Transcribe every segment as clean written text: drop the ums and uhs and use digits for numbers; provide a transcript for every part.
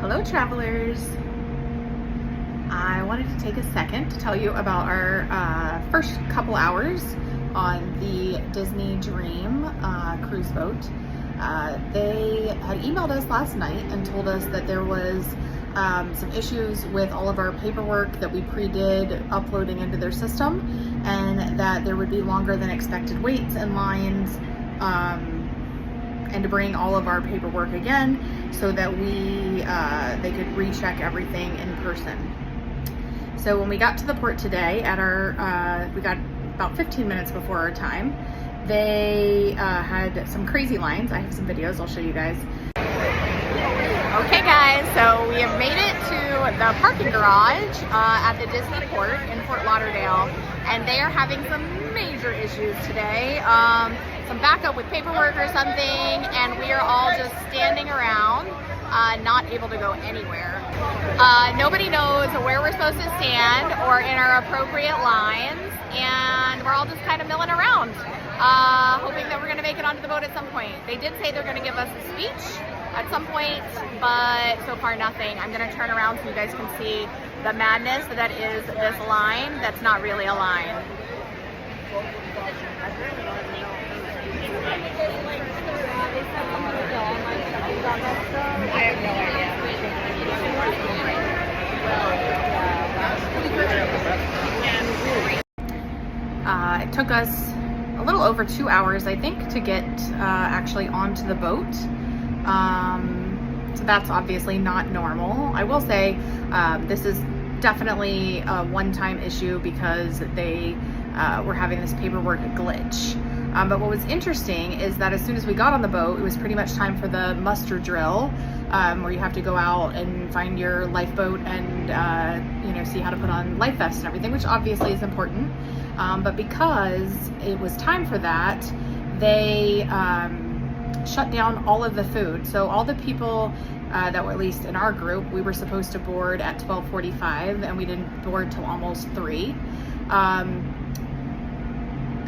Hello travelers! I wanted to take a second to tell you about our first couple hours on the Disney Dream cruise boat. They had emailed us last night and told us that there was some issues with all of our paperwork that we pre-did uploading into their system, and that there would be longer than expected waits and lines, and to bring all of our paperwork again so that they could recheck everything in person. So when we got to the port today at we got about 15 minutes before our time, they had some crazy lines. I have some videos I'll show you guys. Okay guys, so we have made it to the parking garage at the Disney port in Fort Lauderdale, and they are having some major issues today. Some backup with paperwork or something, and we are all just standing around, not able to go anywhere. Nobody knows where we're supposed to stand or in our appropriate lines, and we're all just kind of milling around, hoping that we're going to make it onto the boat at some point. They did say they're going to give us a speech at some point, but so far nothing. I'm going to turn around so you guys can see the madness that is this line that's not really a line. I have no idea. It took us a little over 2 hours, I think, to get actually onto the boat. So that's obviously not normal. I will say this is definitely a one-time issue because they were having this paperwork glitch. But what was interesting is that as soon as we got on the boat, it was pretty much time for the muster drill, where you have to go out and find your lifeboat and see how to put on life vests and everything, which obviously is important. But because it was time for that, they shut down all of the food. So all the people that were, at least in our group, we were supposed to board at 12:45, and we didn't board till almost 3.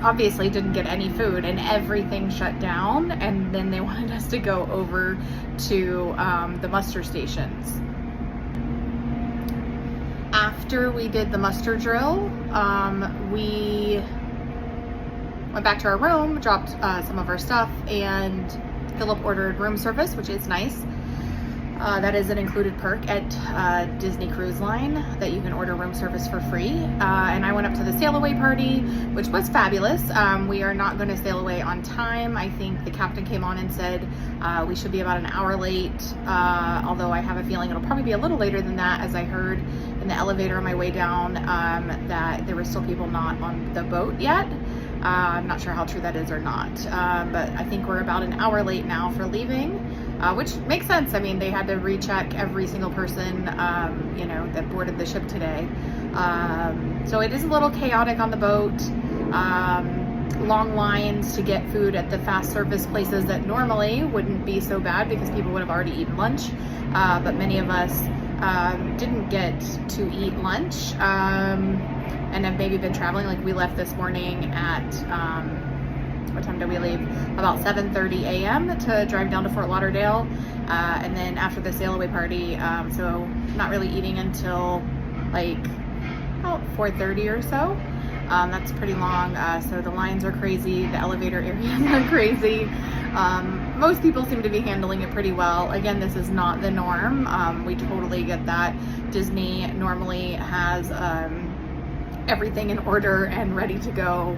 Obviously didn't get any food, and everything shut down, and then they wanted us to go over to the muster stations. After we did the muster drill, we went back to our room, dropped some of our stuff, and Philip ordered room service, which is nice. That is an included perk at Disney Cruise Line, that you can order room service for free. And I went up to the sail away party, which was fabulous. We are not going to sail away on time. I think the captain came on and said we should be about an hour late, although I have a feeling it'll probably be a little later than that, as I heard in the elevator on my way down that there were still people not on the boat yet. I'm not sure how true that is or not, but I think we're about an hour late now for leaving, which makes sense. I mean, they had to recheck every single person, that boarded the ship today. So it is a little chaotic on the boat. Long lines to get food at the fast service places that normally wouldn't be so bad because people would have already eaten lunch, but many of us didn't get to eat lunch. And have maybe been traveling. Like, we left this morning at, what time did we leave? About 7:30 a.m. to drive down to Fort Lauderdale. And then after the sail away party, so not really eating until like about 4:30 or so. That's pretty long. So the lines are crazy. The elevator areas are crazy. Most people seem to be handling it pretty well. Again, this is not the norm. We totally get that. Disney normally has everything in order and ready to go.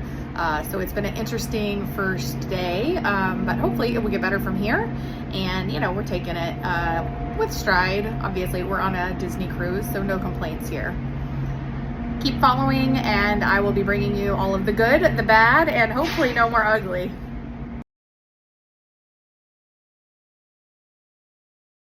So it's been an interesting first day, but hopefully it will get better from here. And we're taking it with stride. Obviously we're on a Disney cruise, so no complaints here. Keep following, and I will be bringing you all of the good, the bad, and hopefully no more ugly.